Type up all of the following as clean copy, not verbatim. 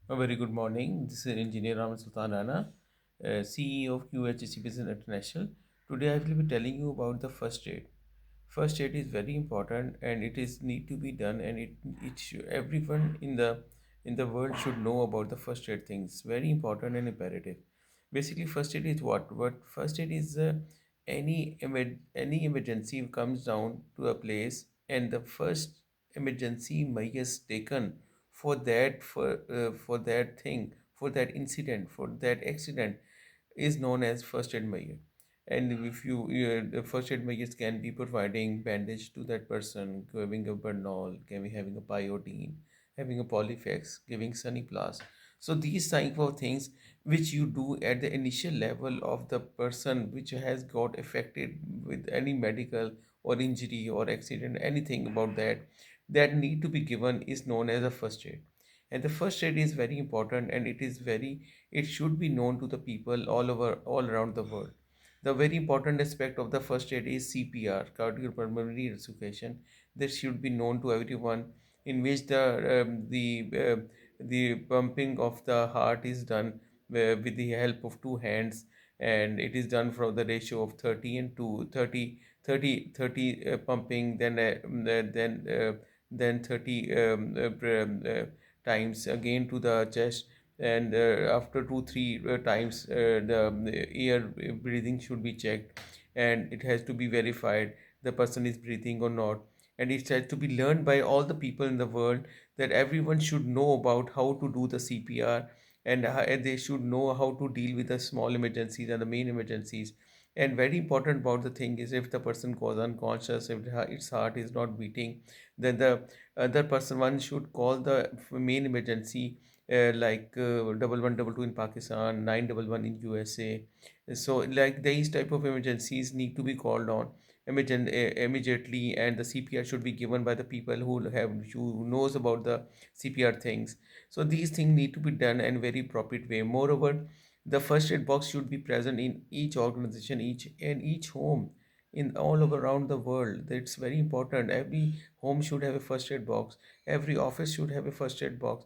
A very good morning. This is Engineer Raman Sultan Rana, CEO of QHC Business International. Today I will be telling you about the first aid. First aid is very important and it is need to be done, and everyone in the world should know about the first aid things. Very important and imperative. Basically, first aid is what? What first aid is? Any emergency comes down to a place, and the first emergency measures taken for that thing, for that incident, for that accident is known as first aid measure. And if the first aid measures can be providing bandage to that person, giving a Bernol, can be having a Biodine, having a Polyfex, giving Sunnyplast. So these type of things which you do at the initial level of the person which has got affected with any medical or injury or accident, anything about that need to be given is known as a first aid. And the first aid is very important, and it should be known to the people all around the world. The very important aspect of the first aid is CPR, cardiopulmonary resuscitation. This should be known to everyone, in which the pumping of the heart is done with the help of two hands, and it is done from the ratio of 30 and 2 30 30 30 pumping, then 30 times again to the chest, and after 2 3 times the air breathing should be checked, and it has to be verified the person is breathing or not. And it has to be learned by all the people in the world, that everyone should know about how to do the CPR, and they should know how to deal with the small emergencies and the main emergencies. And very important about the thing is, if the person goes unconscious, if its heart is not beating, then the other person one should call the main emergency, like 1122 in Pakistan, 911 in USA. So like these type of emergencies need to be called on immediately, and the CPR should be given by the people who knows about the CPR things. So these things need to be done in very appropriate way. Moreover, the first aid box should be present in each organization, each home in all over around the world. It's very important. Every home should have a first aid box. Every office should have a first aid box.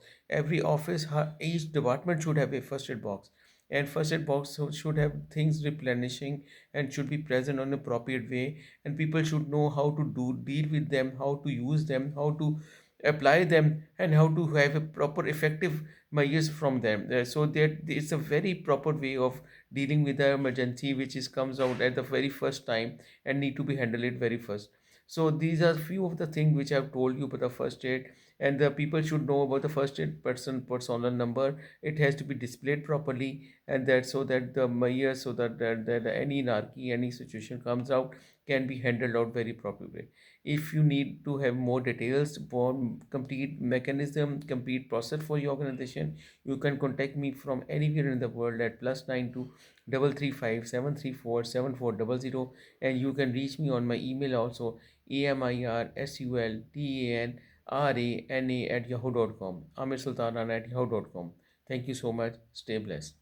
Each department should have a first aid box. And first aid box should have things replenishing and should be present on an appropriate way. And people should know how to deal with them, how to use them, how to apply them, and how to have a proper effective measures from them. So that it's a very proper way of dealing with the emergency which is comes out at the very first time and need to be handled it very first. So these are few of the things which I've told you about the first aid, and the people should know about the first aid personal number. It has to be displayed properly, and that so that the mayor, so that any anarchy, any situation comes out, can be handled out very properly. If you need to have more details for complete mechanism, complete process for your organization, you can contact me from anywhere in the world at +92 335 734 7400, and you can reach me on my email also, amirsultanrana@yahoo.com, amirsultanrana@yahoo.com. Thank you so much. Stay blessed.